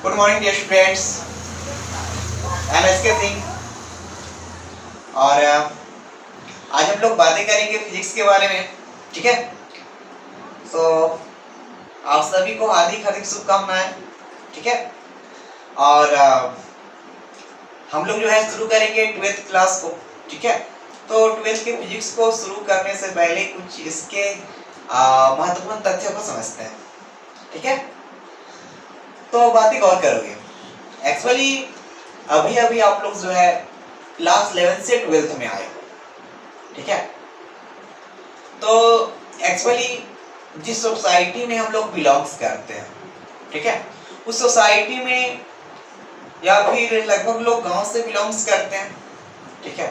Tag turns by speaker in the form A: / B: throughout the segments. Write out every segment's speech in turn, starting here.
A: Good morning dear students, I am S K Singh और आज हम लोग बातें करेंगे फिजिक्स के बारे में। ठीक है, तो आप सभी को हार्दिक हार्दिक शुभकामनाएं। ठीक है, और हम लोग जो है शुरू करेंगे 12th क्लास को। ठीक है, तो 12th के फिजिक्स को शुरू करने से पहले कुछ इसके महत्वपूर्ण तथ्यों को समझते हैं। ठीक है, तो बातें गौर करोगे। एक्चुअली अभी अभी आप लोग जो है क्लास 11 से 12th में आए हो। ठीक है, तो एक्चुअली जिस सोसाइटी में हम लोग बिलोंग्स करते हैं, ठीक है, उस सोसाइटी में या फिर लगभग लोग गांव से बिलोंग्स करते हैं। ठीक है,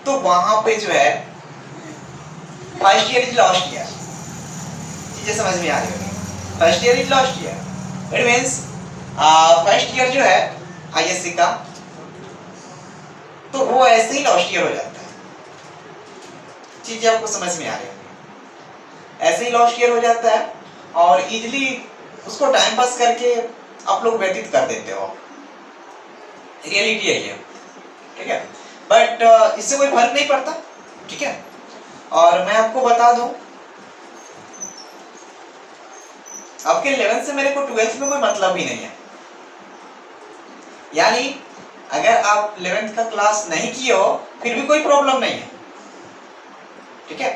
A: तो वहां पे जो है first year is last year. चीजें समझ में आ रही होगी। First year is last year, it means first year जो है आईएससी का, तो वो ऐसे ही लास्ट ईयर हो जाता है। चीजें आपको समझ में आ रही है, ऐसे ही लास्ट ईयर हो जाता है और इजीली उसको टाइम पास करके आप लोग व्यतीत कर देते हो। रियलिटी है ये। ठीक है, बट इससे कोई फर्क नहीं पड़ता। ठीक है, और मैं आपको बता दूं, आपके 11th से मेरे को 12th में कोई मतलब ही नहीं है। यानी अगर आप 11th का क्लास नहीं किए हो फिर भी कोई प्रॉब्लम नहीं है। ठीक है,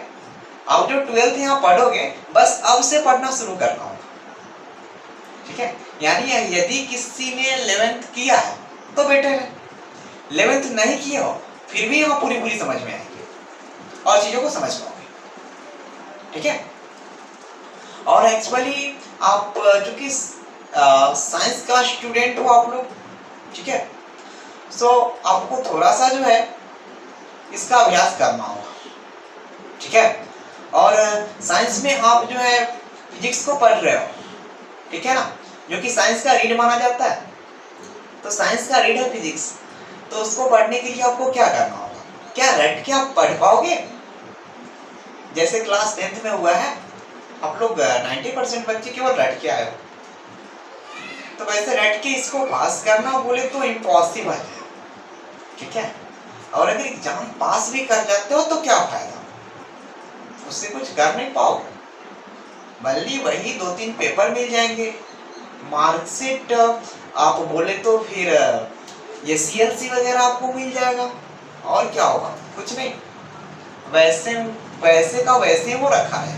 A: आप जो 12th यहाँ पढ़ोगे बस अब से पढ़ना शुरू करना होगा। ठीक है, यानी यदि किसी ने 11th किया है तो बेटर है, 11th नहीं किया हो फिर भी यहाँ पूरी पूरी समझ में आएगी और चीजों को समझ पाओगे। ठीक है, और एक्चुअली आप चूंकि साइंस का स्टूडेंट हो आप लोग, ठीक है, सो आपको थोड़ा सा जो है इसका अभ्यास करना होगा। ठीक है, और साइंस में आप जो है फिजिक्स को पढ़ रहे हो, ठीक है ना, जो कि साइंस का रीड माना जाता है। तो साइंस का रीड है फिजिक्स, तो उसको पढ़ने के लिए आपको क्या करना होगा? क्या रट के आप पढ़ पाओगे? जैसे क्लास 10th में हुआ है, आप लोग 90% बच्चे केवल रट के आए हो, तो वैसे रट के इसको पास करना बोले तो इम्पॉसिबल है। ठीक है, और अगर एग्जाम पास भी कर जाते हो तो क्या फायदा, उससे कुछ कर नहीं पाओगे। बल्कि वही 2-3 पेपर मिल जाएंगे, मार्कशीट आप बोले तो फिर ये सीएलसी वगैरह आपको मिल जाएगा, और क्या होगा? कुछ नहीं, वैसे का वैसे वो रखा है।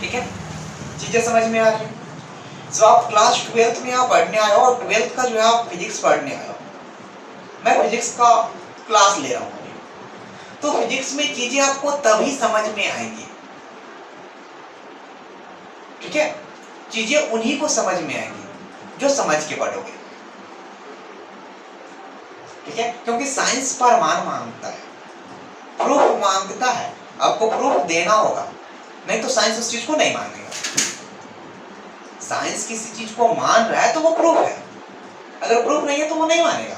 A: ठीक है, चीजें समझ में आ रही है। जो आप क्लास 12th में यहाँ पढ़ने आए हो और 12th का जो है आप फिजिक्स पढ़ने आए हो, मैं फिजिक्स का क्लास ले रहा हूँ, तो फिजिक्स में चीजें आपको तभी समझ में आएंगी। ठीक है, चीजें उन्हीं को समझ में आएंगी जो समझ के पढ़ोगे। ठीक है, क्योंकि साइंस प्रमाण मांगता है, प्रूफ मांगता है, आपको प्रूफ देना होगा, नहीं तो साइंस उस चीज को नहीं मानेगा। साइंस किसी चीज को मान रहा है तो वो प्रूफ है, अगर प्रूफ नहीं है तो वो नहीं मानेगा।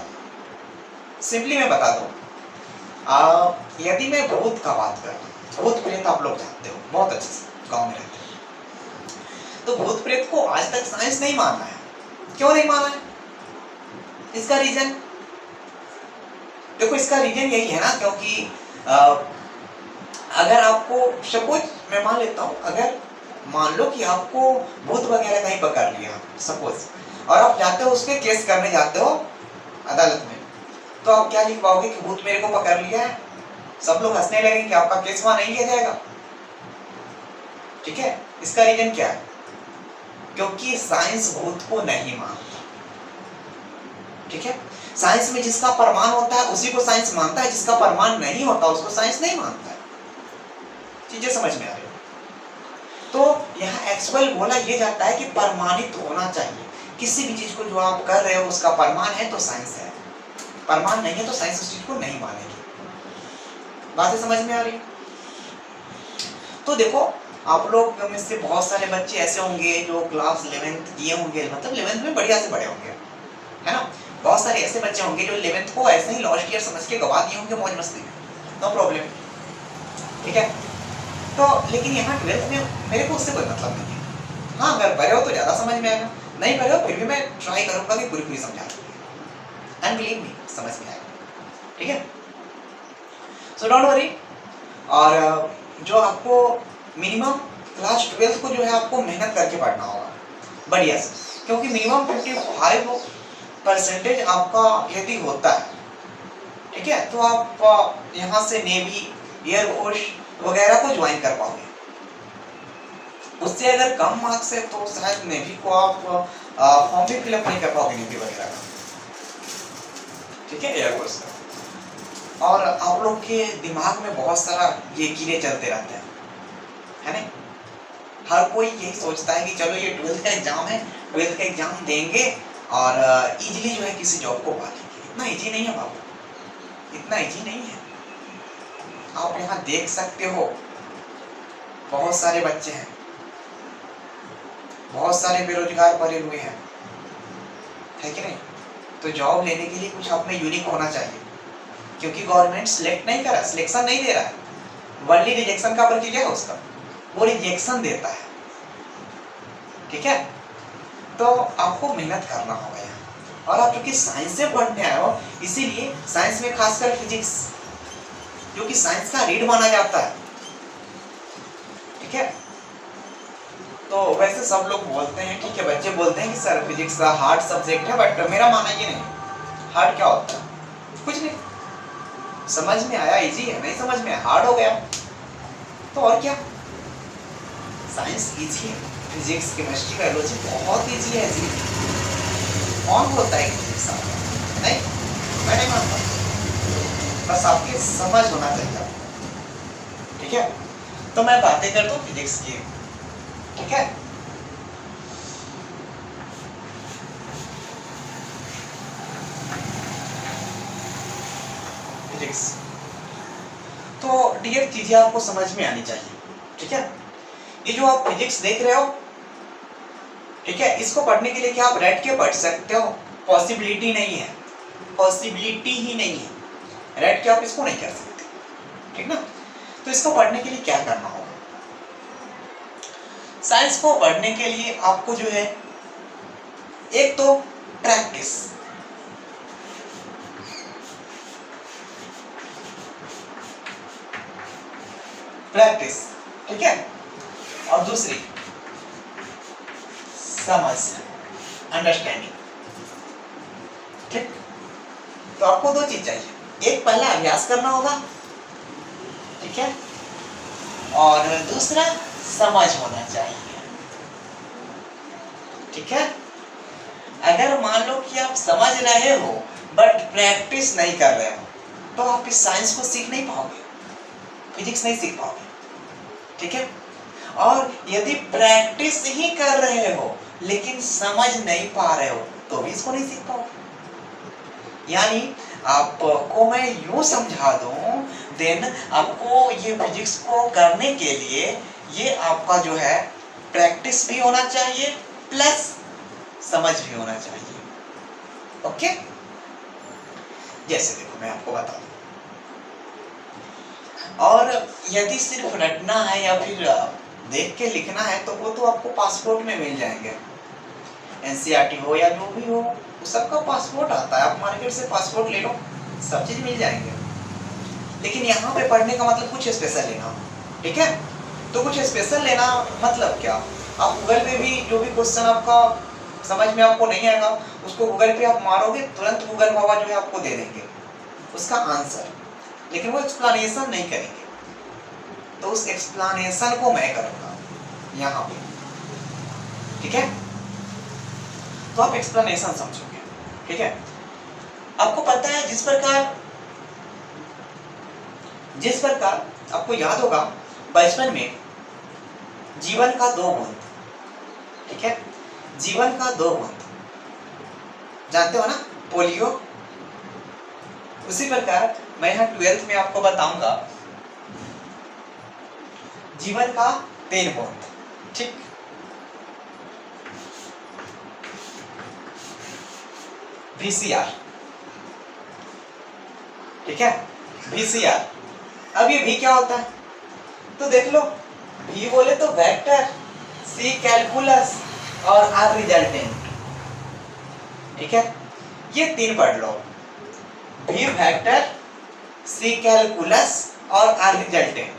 A: सिंपली मैं बता दूं, यदि मैं भूत का बात करूं, भूत प्रेत आप लोग जानते हो बहुत अच्छे से, गांव में रहते हैं, तो भूत प्रेत को आज तक साइंस नहीं माना है। क्यों नहीं माना है? इसका रीजन देखो, इसका रीजन यही है ना, क्योंकि अगर आपको सपोज मैं मान लेता हूं, अगर मान लो कि आपको भूत वगैरह कहीं पकड़ लिया सपोज, और आप जाते हो उसके केस करने जाते हो अदालत में, तो आप क्या लिख पाओगे कि भूत मेरे को पकड़ लिया है? सब लोग हंसने लगेंगे, आपका केस वहां नहीं लिया जाएगा। ठीक है, इसका रीजन क्या है? क्योंकि साइंस भूत को नहीं मानता। ठीक है, साइंस में जिसका प्रमाण होता है उसी को साइंस मानता है, जिसका प्रमाण नहीं होता उसको साइंस नहीं मानता है। चीजें समझ में आ रही है? तो यहाँ एक्चुअल बोला यह जाता है कि प्रमाणित होना चाहिए। किसी भी चीज को जो आप कर रहे हो उसका प्रमाण है तो साइंस है, प्रमाण नहीं है तो साइंस उस चीज को नहीं मानेगी। बातें समझ में आ रही? तो देखो, आप लोग में से बहुत सारे बच्चे ऐसे होंगे जो क्लास 11th किए होंगे, मतलब 11th में बढ़िया से पढ़े होंगे, है ना। बहुत सारे ऐसे बच्चे होंगे जो 11th को ऐसे ही लास्ट ईयर समझ के गवा दिए होंगे मौज मस्ती में, नो प्रॉब्लम। ठीक है, तो लेकिन यहाँ 12th में मेरे को उससे कोई मतलब नहीं है। हाँ, अगर पढ़े हो तो ज़्यादा समझ में आएगा, नहीं पढ़े हो फिर भी मैं ट्राई करूंगा कि पूरी पूरी समझा दूँ, एंड बिलीव मी समझ में आएगा, ठीक है। So don't worry. और जो आपको मिनिमम क्लास 12 को जो है आपको मेहनत करके पढ़ना होगा, बढ़िया से, क्योंकि मिनिमम 55% आपका यदि होता है, ठीक है, तो आप यहाँ से नेवी, एयरफोर्स वगैरह को ज्वाइन कर पाओगे। उससे अगर कम मार्क्स है तो शायद नेवी को आप फॉर्म भी फिलअप नहीं कर पाओगे नेवी वगैरह का, ठीक है, एयरफोर्स का। और आप लोग के दिमाग में बहुत सारा ये कीड़े चलते रहते हैं, है ना। हर कोई यही सोचता है कि चलो ये 12th का एग्जाम है, 12th का एग्जाम देंगे और इजीली जो है किसी जॉब को पा लेंगे। इतना इजी नहीं है बाबू, इतना इजी नहीं है। आप यहाँ देख सकते हो बहुत सारे बच्चे हैं, बहुत सारे बेरोजगार पड़े हुए हैं, है कि नहीं। तो जॉब लेने के लिए कुछ आप में यूनिक होना चाहिए, क्योंकि गवर्नमेंट सिलेक्ट नहीं कर रहा, सिलेक्शन नहीं दे रहा है। वनली रिजेक्शन का प्रक्रिया है उसका, वो रिजेक्शन देता है, ठीक है। तो आपको मेहनत करना होगा यहाँ। और आप क्योंकि साइंस से पढ़ने आए हो, इसीलिए साइंस में खासकर फिजिक्स, जो कि साइंस का रीड माना जाता है, ठीक है। तो वैसे सब लोग बोलते हैं, ठीक है, बच्चे बोलते हैं कि सर फिजिक्स का हार्ड सब्जेक्ट है, बट मेरा मानना ये नहीं। हार्ड क्या होता है? कुछ नहीं, समझ में आया इजी है, नहीं समझ में हार्ड हो गया, तो और क्या। साइंस इजी है, फिजिक्स, केमिस्ट्री, बायोलॉजी बहुत इजी है जी। कौन बोलता है फिजिक्स नहीं, मैं नहीं मानता, बस आपकी समझ होना चाहिए, ठीक है। तो मैं बातें करता हूँ फिजिक्स की, ठीक है। फिजिक्स तो डियर चीजें आपको समझ में आनी चाहिए, ठीक है। ये जो आप फिजिक्स देख रहे हो, ठीक है, इसको पढ़ने के लिए क्या आप रट के पढ़ सकते हो? पॉसिबिलिटी नहीं है, पॉसिबिलिटी ही नहीं है, रट के आप इसको नहीं कर सकते, ठीक ना। तो इसको पढ़ने के लिए क्या करना होगा? साइंस को पढ़ने के लिए आपको जो है एक तो प्रैक्टिस, प्रैक्टिस, ठीक है, और दूसरी समझ, अंडरस्टैंडिंग, ठीक। तो आपको दो चीज चाहिए, एक पहला अभ्यास करना होगा, ठीक है, और दूसरा समझ होना चाहिए, ठीक है। अगर मान लो कि आप समझ रहे हो बट प्रैक्टिस नहीं कर रहे हो, तो आप इस साइंस को सीख नहीं पाओगे, फिजिक्स नहीं सीख पाओगे, ठीक है। और यदि प्रैक्टिस ही कर रहे हो लेकिन समझ नहीं पा रहे हो, तो भी इसको नहीं सीख पाओगे। यानी आपको मैं यूं समझा दूं, देन आपको ये फिजिक्स को करने के लिए ये आपका जो है प्रैक्टिस भी होना चाहिए प्लस समझ भी होना चाहिए, ओके। जैसे देखो मैं आपको बता दूं, और यदि सिर्फ रटना है या फिर देख के लिखना है तो वो तो आपको पासपोर्ट में मिल जाएंगे, एनसीईआरटी हो या जो भी हो, सबका पासपोर्ट आता है, आप मार्केट से पासपोर्ट ले लो, सब चीज मिल जाएंगे। लेकिन यहाँ पे पढ़ने का मतलब कुछ स्पेशल लेना, ठीक है। तो कुछ स्पेशल लेना मतलब क्या, आप गूगल पे भी जो भी क्वेश्चन आपका समझ में आपको नहीं आएगा, उसको गूगल पे आप मारोगे, तुरंत गूगल बाबा जो है आपको दे देंगे उसका आंसर, लेकिन वो एक्सप्लेनेशन नहीं करेंगे। तो उस एक्सप्लेनेशन को मैं करूंगा यहाँ पे, ठीक है। तो आप एक्सप्लेनेशन समझोगे, ठीक है। आपको पता है जिस प्रकार आपको याद होगा बचपन में जीवन का 2 बूंद, ठीक है, जीवन का 2 बूंद जानते हो ना, पोलियो। उसी प्रकार मैं यहाँ 12th में आपको बताऊंगा जीवन का 3 बूंद, ठीक। VCR, ठीक है, VCR। अब ये V क्या होता है तो देख लो, V बोले तो वेक्टर, C कैलकुलस और R रिजल्टेंट, ठीक है, ये 3 पढ़ लो, वी वेक्टर, सी कैलकुलस और आर रिजल्टेंट।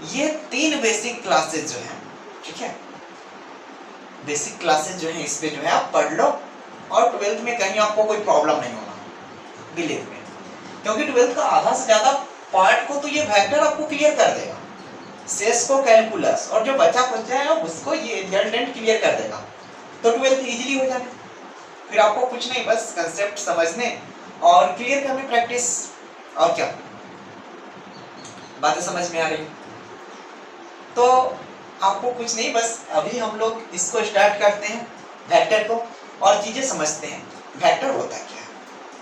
A: ये 3 बेसिक क्लासेस जो है, ठीक है, बेसिक क्लासेस जो है इसमें जो है आप पढ़ लो, और 12th में कहीं आपको कोई प्रॉब्लम नहीं होना बिलीव में, क्योंकि 12th का आधा से ज्यादा पार्ट को तो ये वेक्टर आपको क्लियर कर देगा, शेष को कैलकुलस, और जो बचा है उसको ये रिजल्टेंट क्लियर कर देगा, तो 12th इजीली हो जाएगा। फिर आपको कुछ नहीं, बस कंसेप्ट समझने और क्लियर करने, प्रैक्टिस, और क्या। बातें समझ में आ रही? तो आपको कुछ नहीं, बस अभी हम लोग इसको स्टार्ट करते हैं, वेक्टर को, और चीजें समझते हैं वेक्टर होता क्या है,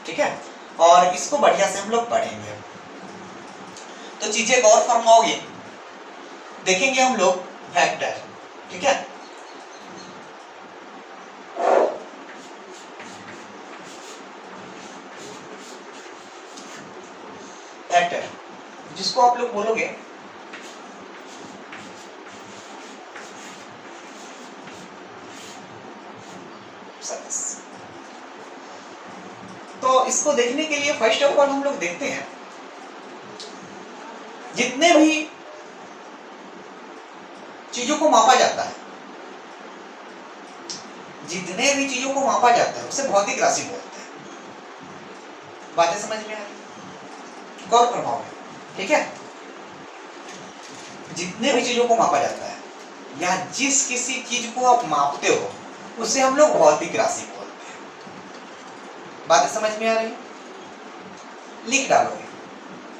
A: ठीक है, और इसको बढ़िया से हम लोग पढ़ेंगे। तो चीजें गौर फरमाओगे, देखेंगे हम लोग वेक्टर, ठीक है। वेक्टर जिसको आप लोग बोलोगे तो इसको देखने के लिए फर्स्ट ऑफ ऑल हम लोग देखते हैं जितने भी चीजों को मापा जाता है, जितने भी चीजों को मापा जाता है उसे भौतिक राशि बोलते हैं। बातें समझ में आ रही? गौर प्रभाव है, ठीक है। जितने भी चीजों को मापा जाता है या जिस किसी चीज को आप मापते हो उसे हम लोग भौतिक राशि बोलते हैं। बातें समझ में आ रही? लिख डालोगे,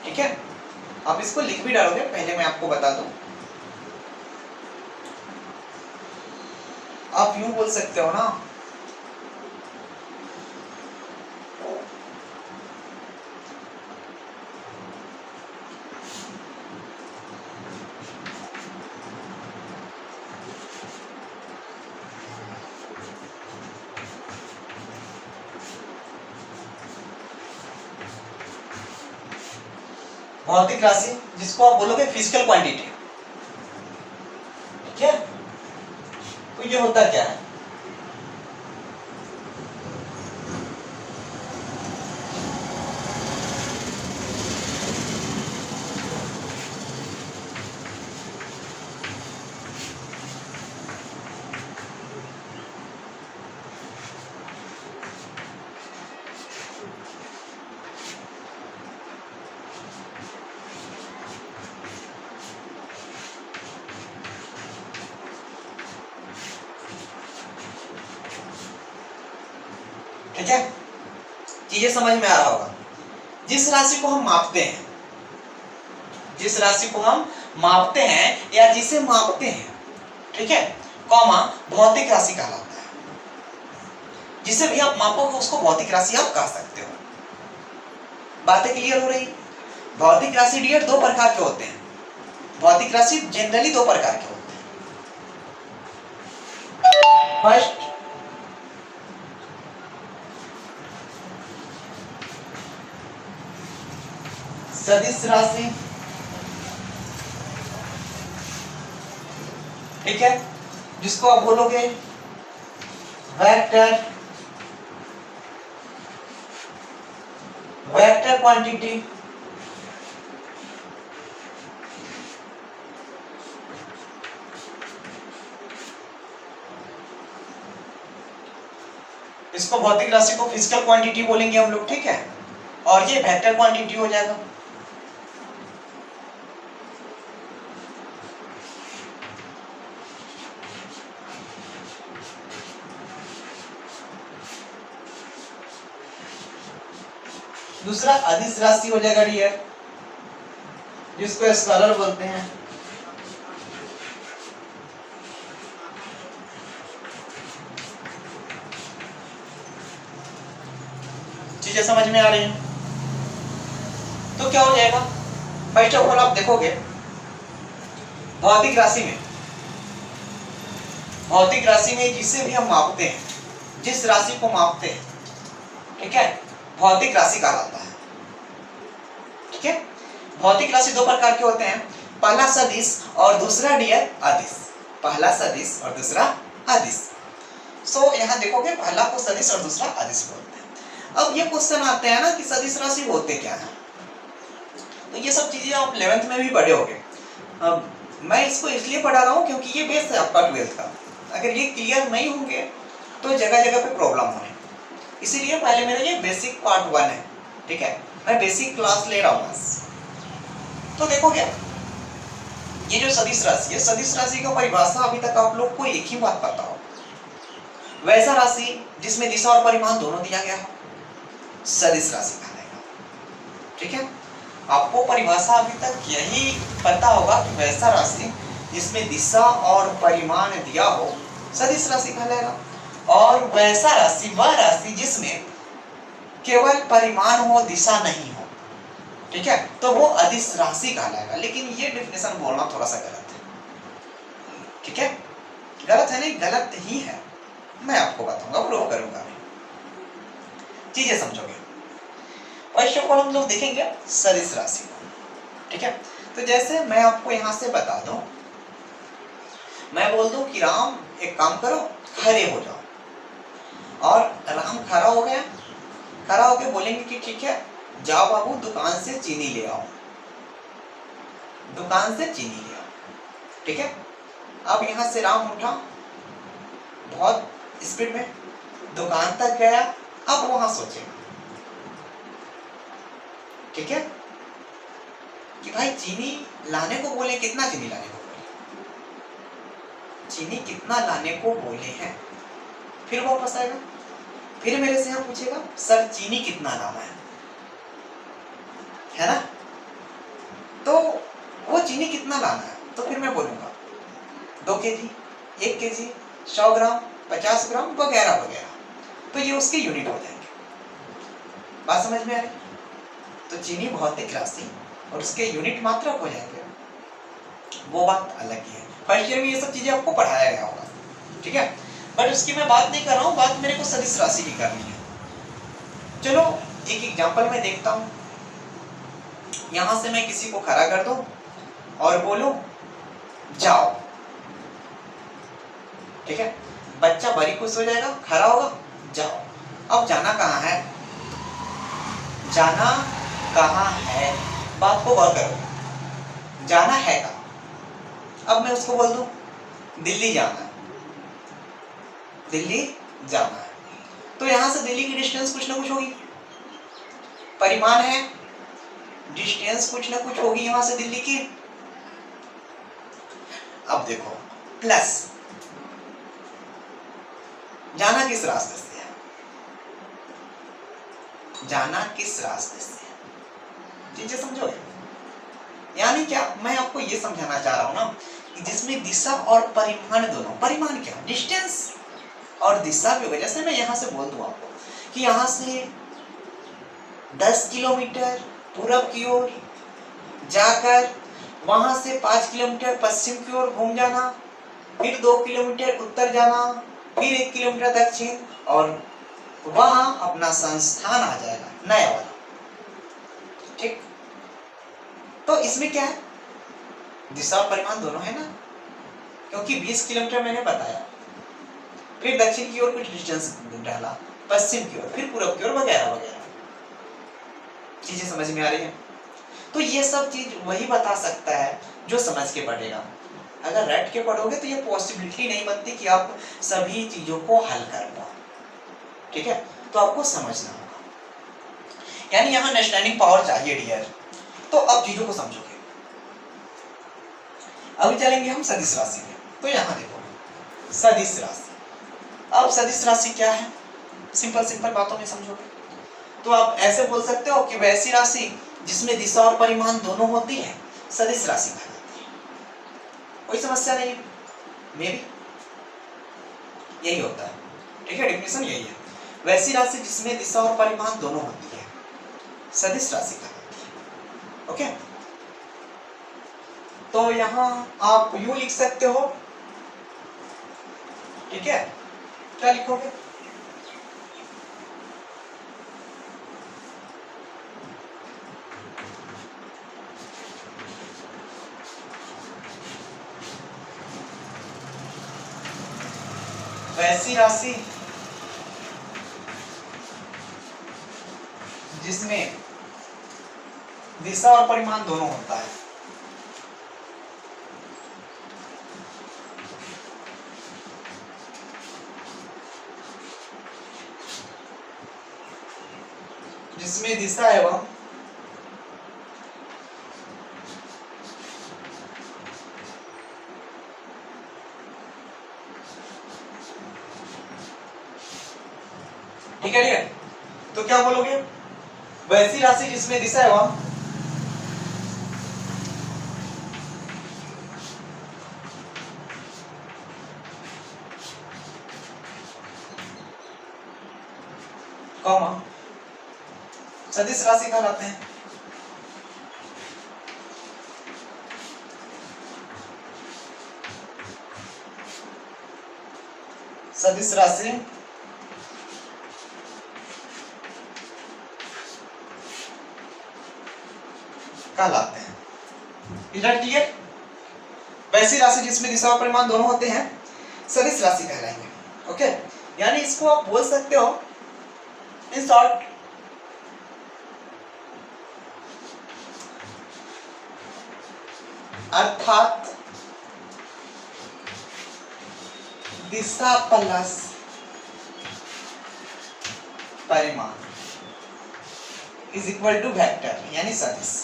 A: ठीक है, आप इसको लिख भी डालोगे। पहले मैं आपको बता दूं, आप यूं बोल सकते हो ना, भौतिक राशि जिसको आप बोलोगे फिजिकल क्वांटिटी, ठीक है। तो ये होता क्या है? ठीक है, चीजें समझ में आ रहा होगा। जिस राशि को हम मापते हैं, जिस राशि को हम मापते हैं या जिसे मापते हैं, ठीक है, कॉमा, भौतिक राशि कहलाता है। जिसे भी आप मापोगे उसको भौतिक राशि आप कह सकते हो। बातें क्लियर हो रही? भौतिक राशि डियर 2 प्रकार के होते हैं। भौतिक राशि जनरली 2 प्रकार के होते हैं। फर्स्ट, सदिश राशि, ठीक है, जिसको आप बोलोगे वेक्टर, वेक्टर क्वांटिटी। इसको भौतिक राशि को फिजिकल क्वांटिटी बोलेंगे हम लोग, ठीक है, और ये वेक्टर क्वांटिटी हो जाएगा। दूसरा अदिश राशि हो जाएगा डियर, जिसको स्केलर बोलते हैं। चीजें समझ में आ रही हैं? तो क्या हो जाएगा? फर्स्ट ऑफ ऑल आप देखोगे भौतिक राशि में, भौतिक राशि में जिसे भी हम मापते हैं, जिस राशि को मापते हैं, ठीक है, भौतिक राशि कहलाता है। ठीक है, भौतिक राशि 2 प्रकार के होते हैं, पहला सदिश और दूसरा डियर अदिश। पहला सदिश और दूसरा अदिश। सो यहाँ देखोगे पहला को सदिश और दूसरा अदिश बोलते हैं। अब ये क्वेश्चन आते हैं ना कि सदिश राशि होते क्या है, तो ये सब चीजें आप 11th में भी पढ़े होगे। अब मैं इसको इसलिए पढ़ा रहा हूँ क्योंकि ये बेस है आपका 12th का। अगर ये क्लियर नहीं होंगे तो जगह जगह पे प्रॉब्लम होने, इसीलिए पहले मेरा ये बेसिक पार्ट 1 है, ठीक है, मैं बेसिक क्लास ले रहा हूँ बस। तो देखो क्या, ये जो सदिश राशि है, सदिश राशि का परिभाषा अभी तक आप लोग को एक ही बात पता हो, वैसा राशि जिसमें दिशा और परिमाण दोनों दिया गया हो, सदिश राशि कहलाएगा, ठीक है। आपको परिभाषा अभी तक यही पता होगा कि वैसा राशि जिसमें दिशा और परिमाण दिया हो सदिश राशि कहलाएगा, और वैसा राशि वह राशि जिसमें केवल परिमाण हो दिशा नहीं हो, ठीक है, तो वो अदिश राशि कहलाएगा। लेकिन ये डेफिनेशन बोलना थोड़ा सा गलत है, ठीक है, गलत है नहीं, गलत ही है, मैं आपको बताऊंगा, प्रूव करूंगा, चीजें समझोगे। फर्स्ट ऑफ ऑल हम लोग देखेंगे सदिश राशि को, ठीक है। तो जैसे मैं आपको यहां से बता दूं, मैं बोल दूं कि राम एक काम करो, खड़े हो जाओ, और राम खड़ा हो गया, खड़ा होके बोलेंगे कि ठीक है जाओ बाबू दुकान से चीनी ले आओ, दुकान से चीनी ले आओ, ठीक है। अब यहां से राम उठा, बहुत स्पीड में दुकान तक गया, अब वहां सोचे, ठीक है, कि भाई चीनी लाने को बोले, कितना चीनी लाने को बोले, चीनी कितना लाने को बोले हैं, फिर वापस आएगा, फिर मेरे से यहाँ पूछेगा सर चीनी कितना लाना है ना, तो वो चीनी कितना लाना है, तो फिर मैं बोलूंगा 2 kg, 1 kg, 100 ग्राम, 50 ग्राम वगैरह वगैरह, तो ये उसके यूनिट हो जाएंगे। बात समझ में आ रही? तो चीनी भौतिक राशि और उसके यूनिट मात्रक हो जाएंगे, वो बात अलग ही है। फर्स्ट ईयर में ये सब चीजें आपको पढ़ाया गया होगा, ठीक है, बट उसकी मैं बात नहीं कर रहा हूँ, बात मेरे को सदिश राशि की करनी है। चलो एक एग्जांपल मैं देखता हूँ, यहां से मैं किसी को खड़ा कर दूं और बोलूं जाओ, ठीक है, बच्चा बड़ी खुश हो जाएगा, खड़ा होगा, जाओ। अब जाना कहाँ है, जाना कहाँ है, बात को गौर करो, जाना है कहाँ। अब मैं उसको बोल दूं दिल्ली जाना है, दिल्ली जाना है, तो यहां से दिल्ली की डिस्टेंस कुछ ना कुछ होगी, परिमाण है, डिस्टेंस कुछ ना कुछ होगी यहां से दिल्ली की। अब देखो प्लस जाना किस रास्ते से है, जाना किस रास्ते से है, चीजें समझोगे। यानी क्या, मैं आपको ये समझाना चाह रहा हूं ना कि जिसमें दिशा और परिमाण दोनों, परिमाण क्या, डिस्टेंस और दिशा भी होगा। जैसे मैं यहां से बोल दूं आपको कि यहां से 10 किलोमीटर पूरब की ओर जाकर वहां से 5 किलोमीटर पश्चिम की ओर घूम जाना, फिर 2 किलोमीटर उत्तर जाना, फिर 1 किलोमीटर दक्षिण, और वहां अपना संस्थान आ जाएगा नया वाला, ठीक। तो इसमें क्या है, दिशा और परिमाण दोनों है ना, क्योंकि 20 किलोमीटर मैंने बताया, फिर दक्षिण की ओर कुछ डिस्टेंस डाला, पश्चिम की ओर, फिर पूरब की ओर वगैरह वगैरह, चीजें समझ में आ रही है। तो ये सब चीज वही बता सकता है जो समझ के पढ़ेगा। अगर रट के पढ़ोगे तो ये पॉसिबिलिटी नहीं बनती कि आप सभी चीजों को हल कर पाओ, ठीक है, तो आपको समझना होगा, यानी यहाँ अंडरस्टैंडिंग पावर चाहिए डियर। तो अब चीजों को समझोगे। अभी चलेंगे हम सदिश राशि में। तो यहाँ देखो सदिश राशि, अब सदिश राशि क्या है, सिंपल सिंपल बातों में समझोगे तो आप ऐसे बोल सकते हो कि वैसी राशि जिसमें दिशा और परिमाण दोनों होती है सदिश राशि कहलाती है। कोई समस्या नहीं, मे भी यही होता है, ठीक है, डेफिनेशन यही है, वैसी राशि जिसमें दिशा और परिमाण दोनों होती है सदिश राशि कहलाती है। ओके, तो यहां आप यू लिख सकते हो, ठीक है, क्या लिखोगे, वैसी राशि जिसमें दिशा और परिमाण दोनों होता है। जिसमें दिशा एवं ठीक है। तो क्या बोलोगे? वैसी राशि जिसमें दिशा एवं कॉमा सदिश राशि कहलाते हैं। सदिश राशि कहलाते हैं। इधर क्लियर? वैसी राशि जिसमें दिशा और परिमाण दोनों होते हैं सदिश राशि कहलाएंगे। ओके, यानी इसको आप बोल सकते हो इन शॉर्ट अर्थात दिशा प्लस परिमाण इज इक्वल टू वेक्टर यानी सदिश।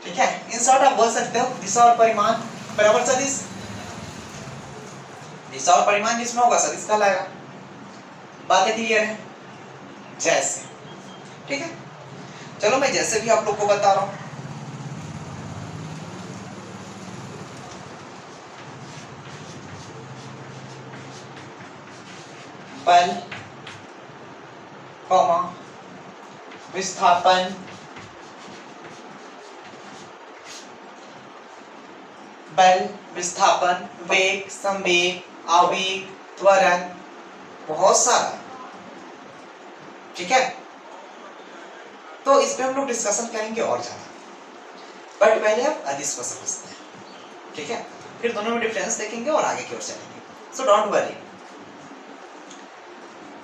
A: ठीक है, इन शॉर्ट आप बोल सकते हो दिशा और परिमाण बराबर सदिश। दिशा और परिमाण जिसमें होगा सदिश कहलाएगा। बात क्लियर है? जैसे, ठीक है, चलो मैं जैसे भी आप लोग को बता रहा हूं। बल, कॉमा, विस्थापन, बल, विस्थापन, वेग, संवेग, आवेग, त्वरण, बहुत सारा। ठीक है, तो इस पे हम लोग डिस्कशन करेंगे और ज्यादा, बट पहले आप अदिश को समझते हैं। ठीक है, फिर दोनों में डिफरेंस देखेंगे और आगे की ओर चलेंगे। So don't worry.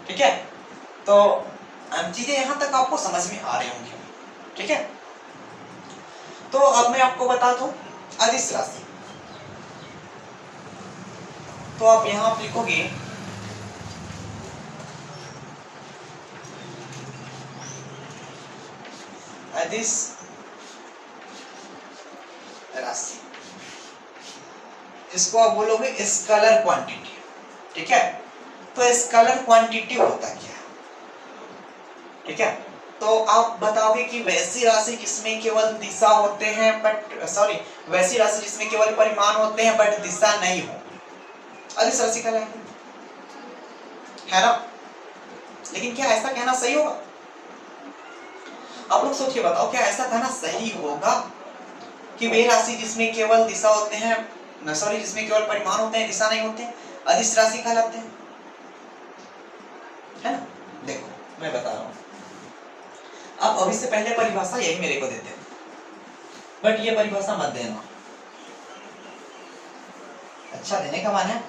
A: ठीक है, तो चीजें यहां तक आपको समझ में आ रही होंगी। ठीक है, तो अब मैं आपको बता दूं अदिश राशि। तो आप यहां आप लिखोगे अदिश राशि, इसको आप बोलोगे स्केलर क्वांटिटी। ठीक है, तो स्केलर क्वांटिटी होता क्या है? ठीक है, तो आप बताओगे कि वैसी राशि जिसमें केवल दिशा होते हैं बट वैसी राशि जिसमें केवल परिमाण होते हैं बट दिशा नहीं हो, अदिश राशि कहलाएगी, है ना? लेकिन क्या ऐसा कहना सही होगा? आप लोग सोच के बताओ, क्या ऐसा कहना सही होगा कि वे राशि जिसमें केवल दिशा होते हैं जिसमें केवल परिमाण होते हैं दिशा नहीं होते अदिश राशि कहलाते हैं, है ना? देखो मैं बता रहा हूं, आप अभी से पहले परिभाषा यही मेरे को देते, बट ये परिभाषा मत देना। अच्छा, देने का मान है,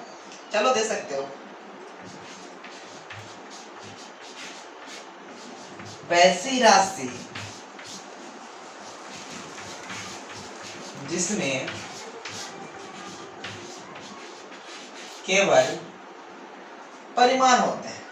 A: चलो दे सकते हो। वैसी राशि जिसमें केवल परिमाण होते हैं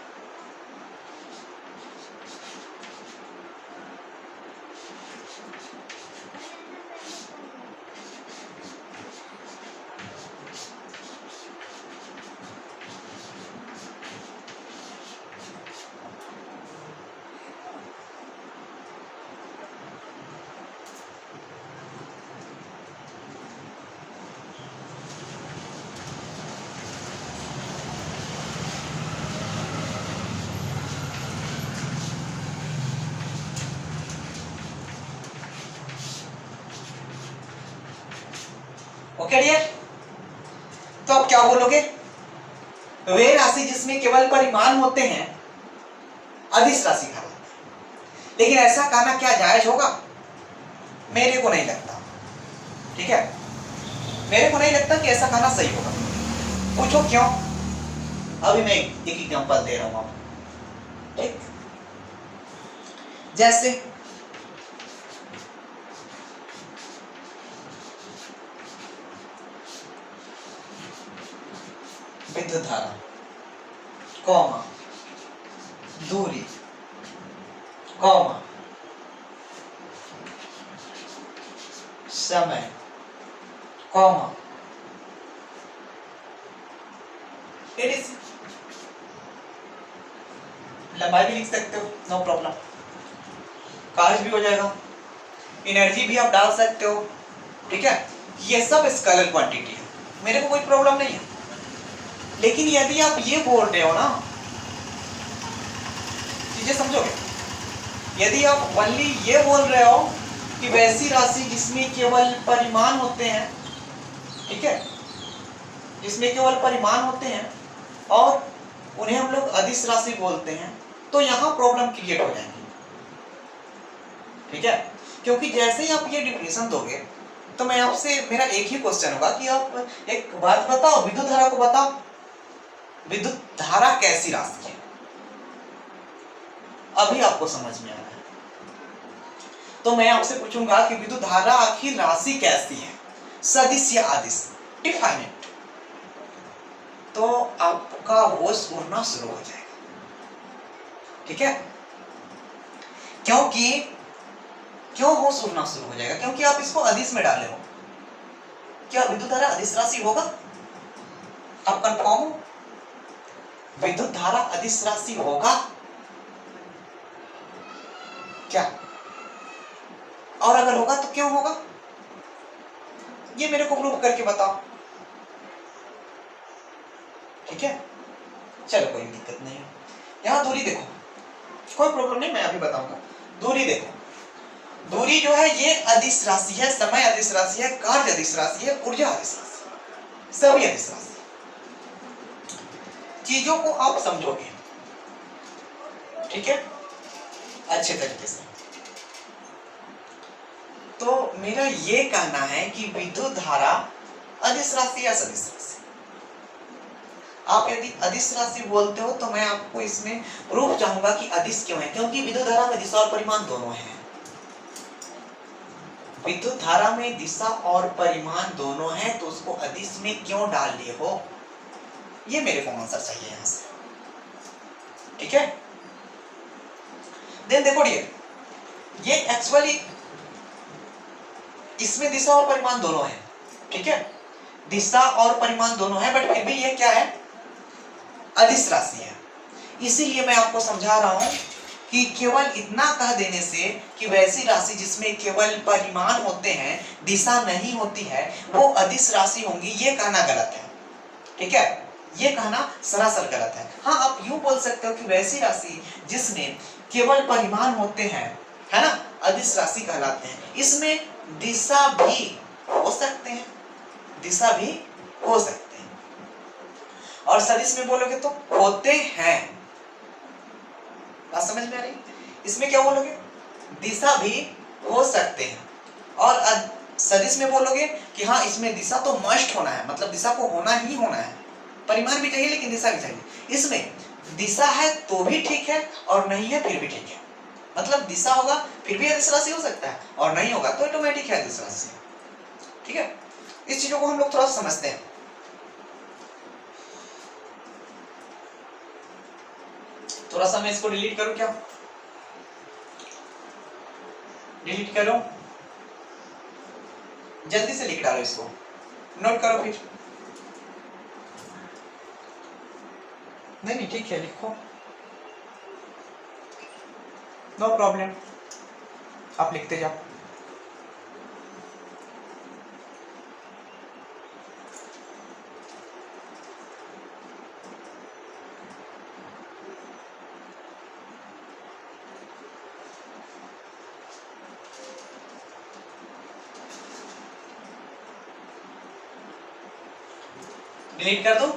A: ओके डियर, तो आप क्या बोलोगे? वे राशि जिसमें केवल परिमाण होते हैं अदिश राशि कहलाते हैं। लेकिन ऐसा कहना क्या जायज होगा? मेरे को नहीं लगता। ठीक है, मेरे को नहीं लगता कि ऐसा कहना सही होगा। पूछो क्यों? अभी मैं एक एग्जांपल दे रहा हूं आपको, ठीक? जैसे विद्युत धारा, कॉमा, दूरी, कॉमा, समय, कॉमा, एडीसी। लंबाई भी लिख सकते हो, नो प्रॉब्लम, कार्य भी हो जाएगा, एनर्जी भी आप डाल सकते हो, ठीक है? ये सब स्केलर क्वांटिटी है, मेरे को कोई प्रॉब्लम नहीं है। लेकिन यदि आप ये बोल रहे हो ना, चीजें समझोगे, यदि आप ओनली ये बोल रहे हो कि वैसी राशि जिसमें केवल परिमाण होते हैं, ठीक है, जिसमें केवल परिमाण होते हैं और उन्हें हम लोग अदिश राशि बोलते हैं, तो यहां प्रॉब्लम क्रिएट हो जाएगी, ठीक है? क्योंकि जैसे ही आप ये डिफिनेशन दोगे तो मैं आपसे, मेरा एक ही क्वेश्चन होगा कि आप एक बात बताओ, विद्युत धारा को बताओ, विद्युत धारा कैसी राशि है? अभी आपको समझ में आ रहा है। तो मैं आपसे पूछूंगा कि विद्युत धारा आखिर राशि कैसी है, सदिश या अदिश, डिफाइन इट। तो आपका होश उड़ना शुरू हो जाएगा, ठीक है? क्यों होश उड़ना शुरू हो जाएगा? क्योंकि आप इसको अदिश में डाले हो। क्या विद्युत धारा अदिश राशि होगा? आप कंफर्म हो? विद्युत धारा अदिश राशि होगा क्या? और अगर होगा तो क्यों होगा? ये मेरे को प्रूव करके बताओ, ठीक है? चलो कोई दिक्कत नहीं है। यहां दूरी देखो, कोई प्रॉब्लम नहीं, मैं अभी बताऊंगा। दूरी देखो, दूरी जो है ये अदिश राशि है, समय अदिश राशि है, कार्य अदिश राशि है, ऊर्जा अदिश राशि है, सभी अदिश राशि। चीजों को आप समझोगे, ठीक है, अच्छे तरीके से। तो मेरा ये कहना है कि विद्युत धारा अदिश राशि या सदिश राशि। आप यदि अदिश राशि बोलते हो तो मैं आपको इसमें प्रूफ चाहूंगा कि अदिश क्यों है, क्योंकि विद्युत धारा में दिशा और परिमाण दोनों है। विद्युत धारा में दिशा और परिमाण दोनों है, तो उसको अदिश में क्यों डाल दिए हो? ये मेरे को आंसर चाहिए यहां से, ठीक है? देन देखो डियर, ये एक्चुअली इसमें दिशा और परिमाण दोनों है, ठीक है? दिशा और परिमाण दोनों है, बट फिर भी ये क्या है? अदिश राशि है। इसीलिए मैं आपको समझा रहा हूं कि केवल इतना कह देने से कि वैसी राशि जिसमें केवल परिमाण होते हैं, दिशा नहीं होती है, वो अदिश राशि होंगी, ये कहना गलत है, ठीक है? ये कहना सरासर गलत है। हाँ, आप यूं बोल सकते हो कि वैसी राशि जिसमें केवल परिमाण होते हैं, है ना, अदिश राशि कहलाते हैं। इसमें दिशा भी हो सकते हैं, दिशा भी हो सकते हैं, और सदिश में बोलोगे तो होते हैं। बात समझ में आ रही? इसमें क्या बोलोगे? दिशा भी हो सकते हैं, और सदिश में बोलोगे कि हाँ इसमें दिशा तो मस्ट होना है, मतलब दिशा को होना ही होना है, परिमाण भी चाहिए लेकिन दिशा भी चाहिए। इसमें दिशा है तो भी ठीक है और नहीं है फिर भी ठीक है, मतलब दिशा होगा फिर भी अदिश राशि हो सकता है, और नहीं होगा तो ऑटोमेटिक है अदिश राशि, ठीक है? इस चीजों को हम लोग थोड़ा समझते हैं। थोड़ा सा मैं इसको डिलीट करूं क्या? डिलीट करो, जल्दी से लिख डालो, इसको नोट करो फिर। नहीं ठीक है, लिखो, नो प्रॉब्लम, आप लिखते जाओ। डिलीट कर दो,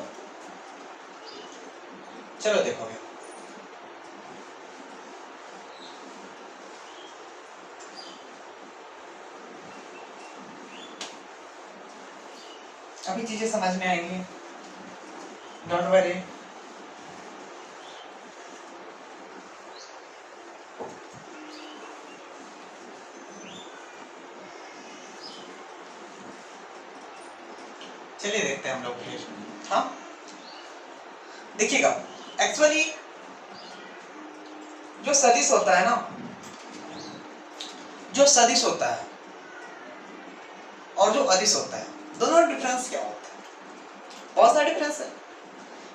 A: चलो देखोगे। अभी चीजें समझ में आएंगी, डोंट वरी। चलिए देखते हैं हम लोग फिर। हाँ देखिएगा, एक्चुअली जो सदिश होता है ना, जो सदिश होता है और जो अदिश होता है, दोनों में डिफरेंस क्या होता है? बहुत सारा डिफरेंस है।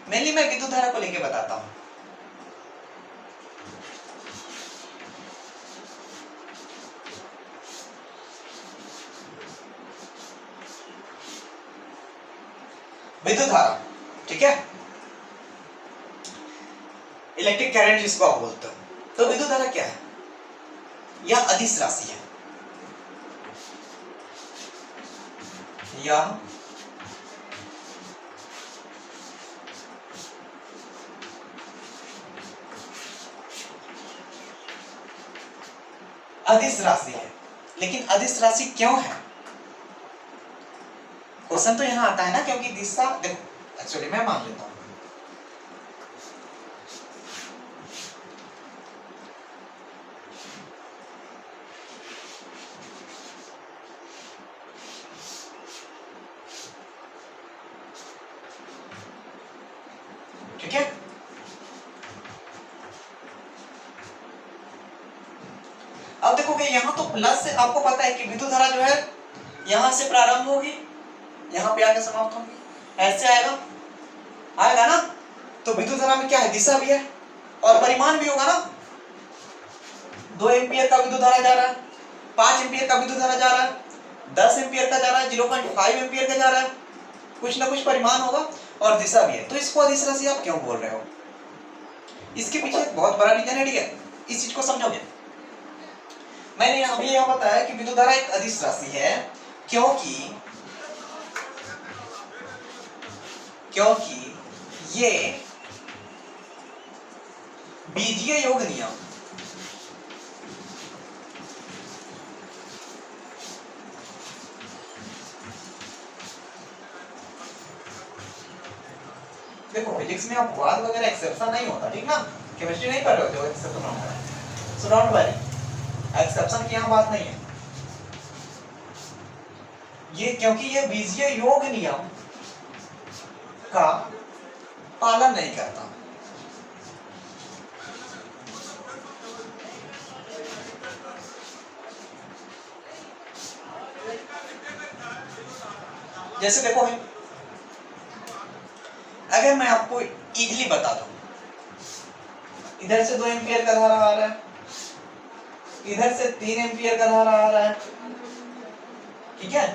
A: मेनली मैं विद्युत धारा को लेके बताता हूं। विद्युत धारा, ठीक है, इलेक्ट्रिक करंट जिसको आप बोलते हो, तो विद्युत धारा क्या है? यह अदिश राशि है, यह अदिश राशि है। लेकिन अदिश राशि क्यों है? क्वेश्चन तो यहां आता है ना, क्योंकि दिशा देखो, एक्चुअली मैं मान लेता हूं, ठीक है। अब देखोगे यहां तो प्लस से, आपको पता है कि विद्युत धारा जो है यहां से प्रारंभ होगी, यहां पे आके समाप्त होगी, ऐसे आएगा, आएगा ना। तो विद्युत धारा में क्या है? दिशा भी है और परिमाण भी होगा ना। 2 एम्पियर का विद्युत धारा जा रहा है, 5 एम्पियर का विद्युत धारा जा रहा है, 10 एम्पियर का जा रहा है, 0.5 एम्पियर का जा रहा है, कुछ ना कुछ परिमाण होगा और दिशा भी है। तो इसको अदिश राशि आप क्यों बोल रहे हो? इसके पीछे एक बहुत बड़ा रीजन है, ठीक है, इस चीज को समझोगे। मैंने अभी यह बताया कि विद्युत धारा एक अदिश राशि है क्योंकि ये बीजीय योग नियम, देखो फिजिक्स में अपवाद वगैरह एक्सेप्शन नहीं होता, ठीक ना, केमिस्ट्री नहीं पढ़ रहे हो जो एक्सेप्शन होता है, सो डोंट वरी, एक्सेप्शन की यहां बात नहीं है। ये क्योंकि ये बीजीय योग नियम का पालन नहीं करता। जैसे देखो, अगर मैं आपको इजीली बता दूं, इधर से 2 एम्पियर का धारा आ रहा है, इधर से 3 एम्पियर का धारा आ रहा है, ठीक है,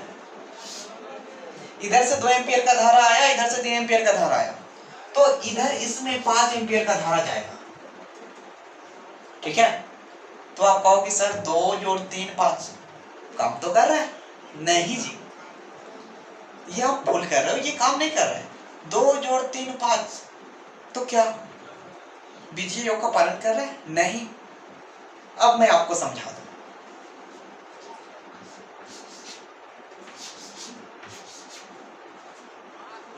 A: इधर से 2 एम्पियर का धारा आया, इधर से 3 एम्पियर का धारा आया, तो इधर इसमें 5 एम्पियर का धारा जाएगा, ठीक है। तो आप कहो कि सर 2 जोड़ 3 5 काम तो कर रहा है, नहीं जी, ये आप भूल कर रहे हो, ये काम नहीं कर रहे हैं। 2 जोड़ 3 5, तो क्या बीजीय योग का पालन कर रहे हैं? नहीं। अब मैं आपको समझा दूं,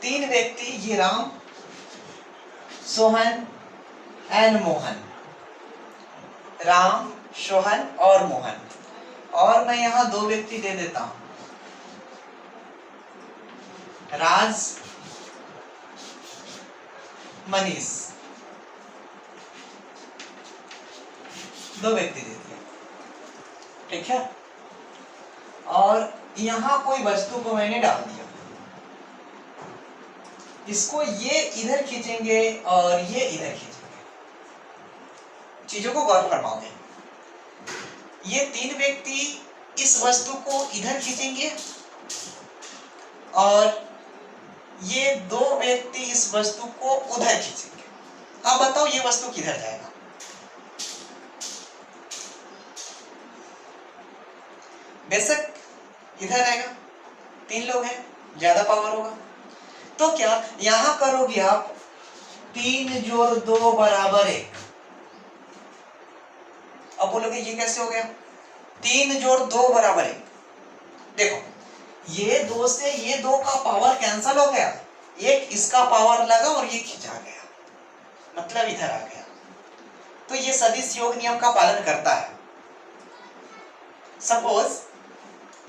A: तीन व्यक्ति, ये राम, सोहन एंड मोहन, राम, सोहन और मोहन, और मैं यहां 2 व्यक्ति दे देता हूं, राज, मनीष, 2 व्यक्ति दे दिए, ठीक है। और यहां कोई वस्तु को मैंने डाल दिया, इसको ये इधर खींचेंगे और ये इधर खींचेंगे, चीजों को गौर फरमाओगे। ये 3 व्यक्ति इस वस्तु को इधर खींचेंगे और ये 2 व्यक्ति इस वस्तु को उधर खींचेंगे। अब बताओ ये वस्तु किधर जाएगा? बेशक इधर आएगा, 3 लोग हैं, ज्यादा पावर होगा, तो क्या यहां करोगे आप 3 जोड़ 2 बराबर 1। अब बोलोगे ये कैसे हो गया? 3 जोड़ 2 बराबर 1। देखो ये दो से ये दो का पावर कैंसल हो गया, एक इसका पावर लगा और ये खिंचा गया, मतलब इधर आ गया। तो ये सदिश योग नियम का पालन करता है। सपोज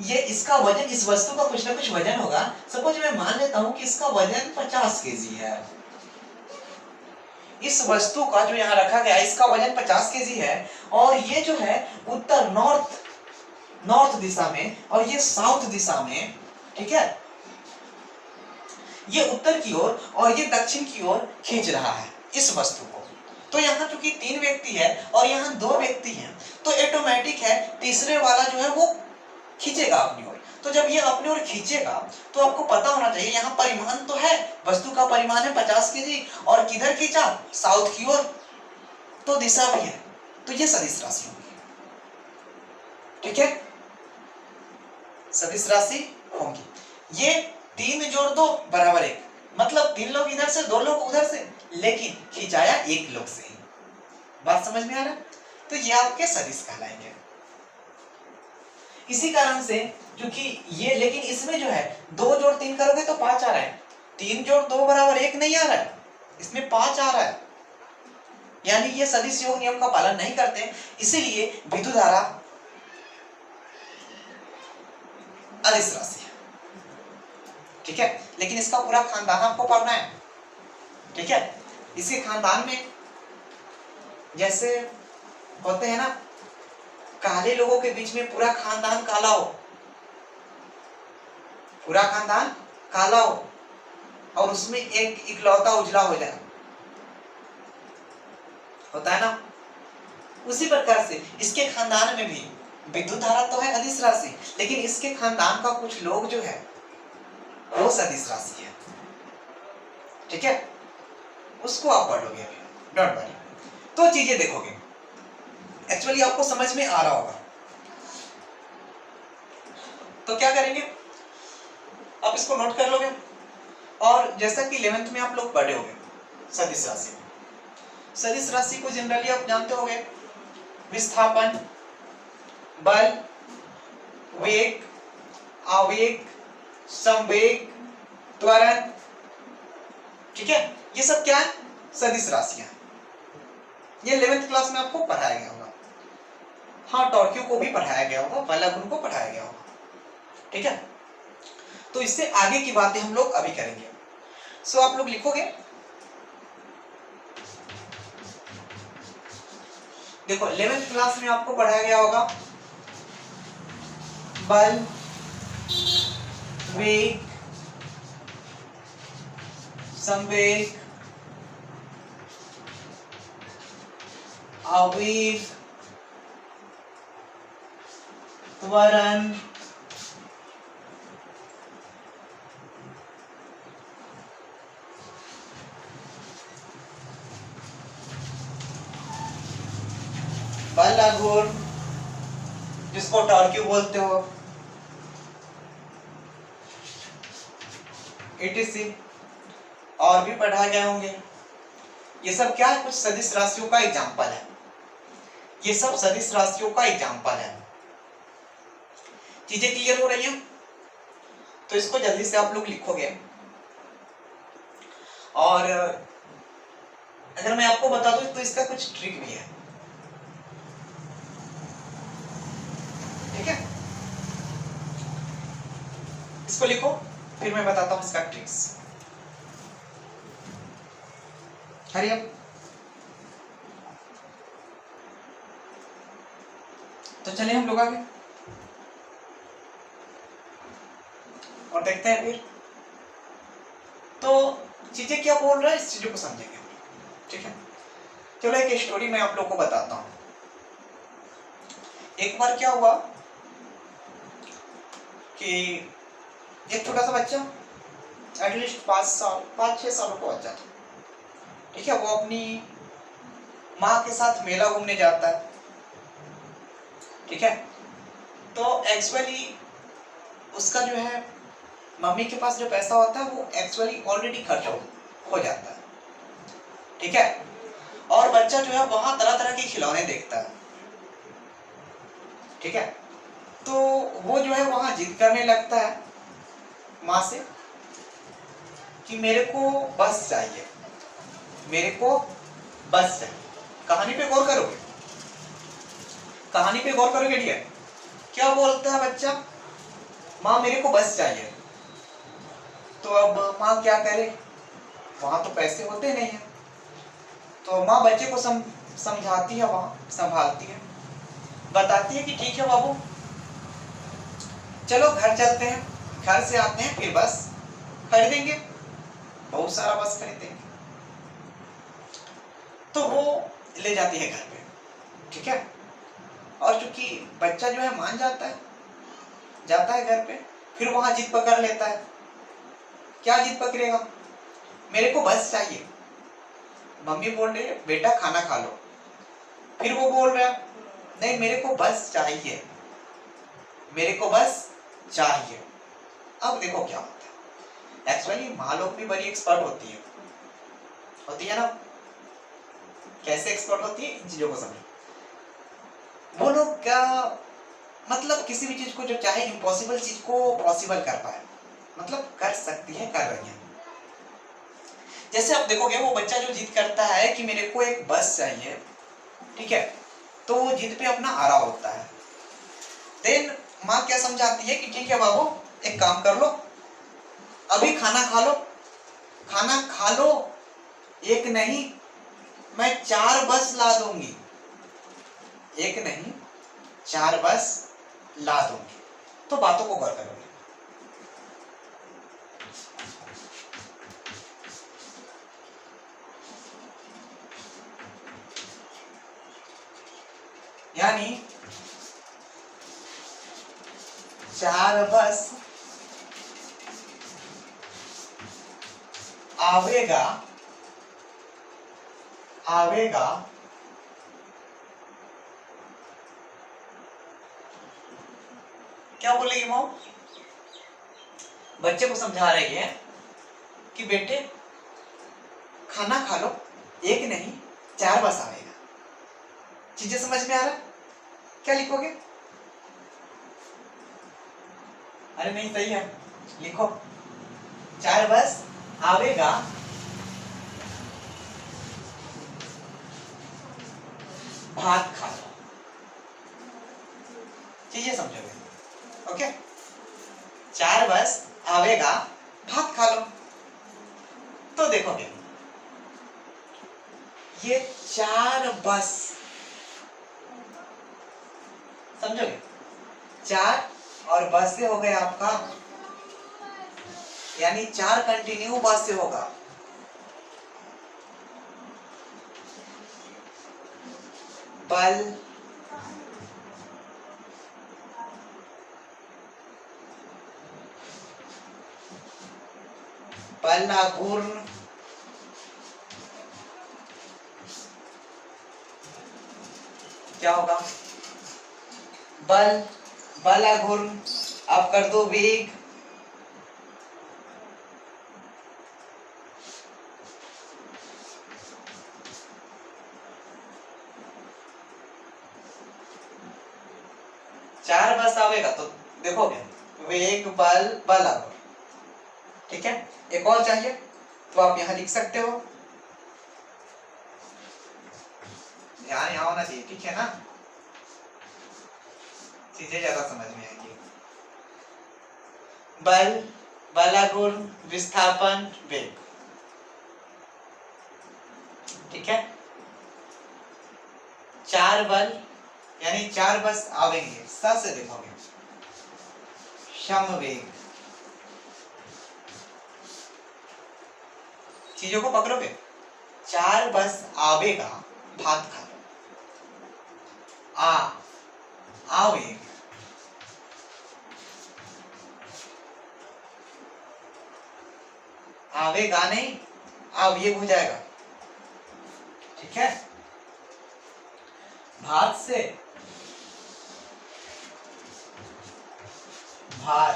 A: ये इसका वजन, इस वस्तु का कुछ ना कुछ वजन होगा। सपोज मैं मान लेता हूं कि इसका वजन 50 केजी है। इस वस्तु का जो यहाँ रखा गया इसका वजन 50 केजी है, और ये जो है उत्तर नॉर्थ दिशा में और ये साउथ दिशा में, ठीक है, ये उत्तर की ओर और ये दक्षिण की ओर खींच रहा है इस वस्तु को। तो यहाँ चूंकि 3 व्यक्ति है और यहाँ 2 व्यक्ति हैं, तो ऑटोमेटिक है तीसरे वाला जो है वो खींचेगा अपनी ओर। तो जब ये अपनी ओर खींचेगा तो आपको पता होना चाहिए यहाँ परिमाण तो है, वस्तु का परिमाण है 50 केजी, और किधर खींचा, साउथ की ओर, तो दिशा भी है। तो ये सदिश राशि होगी, ठीक है, सदिश राशि होगी। ये 3 जोड़ 2 बराबर 1, मतलब 3 लोग इधर से 2 लोग उधर से, लेकिन खिंचाया 1 लोग से ही। बात समझ में आ रहा है? तो ये आपके सदिश कहलाएंगे। इसी कारण से क्योंकि ये, लेकिन इसमें जो है 2 जोड़ 3 करोगे तो 5 आ रहा है, 3 जोड़ 2 बराबर 1 नहीं आ रहा है, इसमें 5 आ रहा है। यानी ये सदिश योग नियम का पालन नहीं करते, इसीलिए विद्युत धारा अदिश राशि है, ठीक है। लेकिन इसका पूरा खानदान आपको पढ़ना है, ठीक है। इसके खानदान में जैसे होते हैं ना, काले लोगों के बीच में पूरा खानदान काला हो, पूरा खानदान काला हो और उसमें एक इकलौता उजला हो जाए, होता है ना। उसी प्रकार से इसके खानदान में भी विद्युत धारा तो है अदिश राशि, लेकिन इसके खानदान का कुछ लोग जो है वो सदिश राशि है, ठीक है। उसको आप पढ़ोगे अभी, डोंट वरी। तो चीजें देखोगे, एक्चुअली आपको समझ में आ रहा होगा। तो क्या करेंगे, आप इसको नोट कर लोगे, और जैसा कि 11th में आप लोग पढ़े होंगे सदिश राशि। सदिश राशि को जनरली आप जानते होंगे, विस्थापन, बल, वेग, आवेग, संवेग, त्वरण, ठीक है। ये सब क्या है, सदिश राशियां। ये 11th क्लास में आपको पढ़ाया गया होगा। हाँ, टॉर्क्यू को भी पढ़ाया गया होगा, पहला गुण को पढ़ाया गया होगा, ठीक है। तो इससे आगे की बातें हम लोग अभी करेंगे। सो आप लोग लिखोगे, देखो 11th क्लास में आपको पढ़ाया गया होगा बल, वेग, संवेग, आवेग, त्वरण, बल आघूर्ण, जिसको टॉर्क्यू बोलते हो, etc, और भी पढ़ाए गए होंगे। ये सब क्या है, कुछ सदिश राशियों का एग्जाम्पल है। ये सब सदिश राशियों का एग्जाम्पल है। चीजें क्लियर हो रही हैं? तो इसको जल्दी से आप लोग लिखोगे। और अगर मैं आपको बता दूं तो इसका कुछ ट्रिक भी है, ठीक है। इसको लिखो, फिर मैं बताता हूं इसका ट्रिक्स। Hurry up. तो चलिए हम लोग आगे और देखते हैं फिर। तो चीजें क्या बोल रहा है, इस चीजों को समझेंगे, ठीक है। चलो एक स्टोरी मैं आप लोग को बताता हूं। एक बार क्या हुआ कि एक छोटा सा बच्चा, एटलीस्ट 5-6 सालों का बच्चा था, ठीक है। वो अपनी माँ के साथ मेला घूमने जाता है, ठीक है। तो एक्चुअली उसका जो है मम्मी के पास जो पैसा होता है वो एक्चुअली ऑलरेडी खर्च हो जाता है, ठीक है। और बच्चा जो है वहां तरह तरह के खिलौने देखता है, ठीक है। तो वो जो है वहां जिद करने लगता है माँ से कि मेरे को बस चाहिए, मेरे को बस चाहिए। कहानी पे गौर करोगे, कहानी पे गौर करोगे डियर, क्या बोलता है बच्चा, माँ मेरे को बस चाहिए। तो अब माँ क्या करे, वहां तो पैसे होते नहीं है, तो माँ बच्चे को समझाती है, वहां संभालती है, बताती है कि ठीक है बाबू चलो घर चलते हैं, घर से आते हैं फिर बस खरीदेंगे, बहुत सारा बस खरीदेंगे। तो वो ले जाती है घर पे, ठीक है। और चूंकि बच्चा जो है मान जाता है, जाता है घर पे, फिर वहां जिद पकड़ लेता है। क्या जिद पकड़ेगा, मेरे को बस चाहिए। मम्मी बोल रही है बेटा खाना खा लो, फिर वो बोल रहा है नहीं मेरे को बस चाहिए, मेरे को बस चाहिए। अब देखो क्या होता है, एक्चुअली माँ लोग भी बड़ी एक्सपर्ट होती है ना। कैसे एक्सपर्ट होती है, इन चीजों को समझो। वो लोग क्या मतलब किसी भी चीज को जो चाहे, इम्पॉसिबल चीज को पॉसिबल कर पाए, मतलब कर सकती है, कर रही है। जैसे आप देखोगे वो बच्चा जो जिद करता है कि मेरे को एक बस चाहिए, ठीक है, तो वो जिद पे अपना अड़ा होता है। देन माँ क्या समझाती है कि ठीक है बाबू एक काम कर लो, अभी खाना खा लो, खाना खा लो, एक नहीं मैं 4 बस ला दूंगी, एक नहीं 4 बस ला दूंगी। तो बातों को गौर करोगे, यानी 4 बस आवेगा, आवेगा क्या बोलेगी मॉम, बच्चे को समझा रही है कि बेटे खाना खा लो, एक नहीं 4 बस आवेगा। चीजें समझ में आ रहा, क्या लिखोगे, अरे नहीं सही है, लिखो 4 बस आवेगा, भात खा लो। चीजें समझोगे, ओके। 4 बस आवेगा, भात खा लो। तो देखोगे ये 4 बस, समझोगे, 4 और बस से हो गए आपका, यानी 4 कंटिन्यू बस से होगा। बल बलागुर्न, क्या होगा, बल बलागुर्न, आप कर दो वेग, चार बस आवेगा तो देखोगे वेग बल बलागुर्न, ठीक है। एक और चाहिए तो आप यहां लिख सकते हो, ध्यान यहां होना चाहिए, ठीक है ना, चीजें ज्यादा समझ में आएंगी। बल बलागुर्न विस्थापन वेग, ठीक है। 4 बल यानी 4 बस आवेंगे, स से देखोगे समवेग, चीजों को पकड़ोगे, 4 बस आवेगा, भात खा लो, आवेग, आवेगा नहीं आवेग हो जाएगा, ठीक है। भात से भार,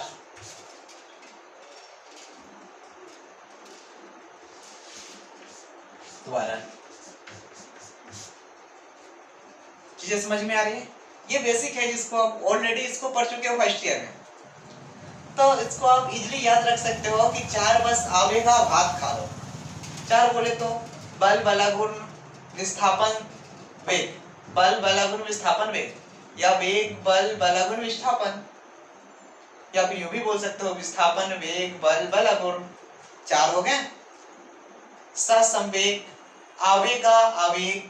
A: दोबारा चीजें समझ में आ रही है, ये बेसिक है जिसको आप ऑलरेडी इसको पढ़ चुके हो फर्स्ट ईयर में। तो इसको आप इजीली याद रख सकते हो कि 4 बस आवेगा भात खा लो। 4 बोले तो बल बलागुण विस्थापन वेग, बल बलागुण विस्थापन वेग, या वेग बल बलागुण विस्थापन, या फिर यूं भी बोल सकते हो विस्थापन वेग बल बलागुण। 4 हो गए। ससंवेग, आवेगा आवेग,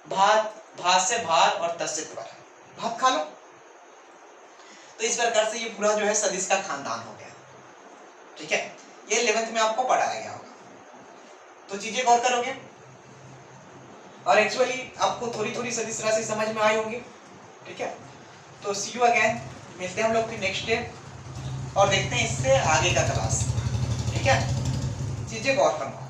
A: भात, भात से भार और तस से त्वर, भात खा लो। तो इस प्रकार से ये पूरा जो है सदिश का खानदान हो गया। ठीक है, ये 11th में आपको पढ़ाया गया होगा, तो चीजें गौर करोगे और एक्चुअली आपको थोड़ी थोड़ी सदिश राशि समझ में आई होंगी। ठीक है, तो सी यू अगेन, मिलते हैं हम लोग फिर नेक्स्ट डे और देखते हैं इससे आगे का क्लास। ठीक है, चीजें गौर करना।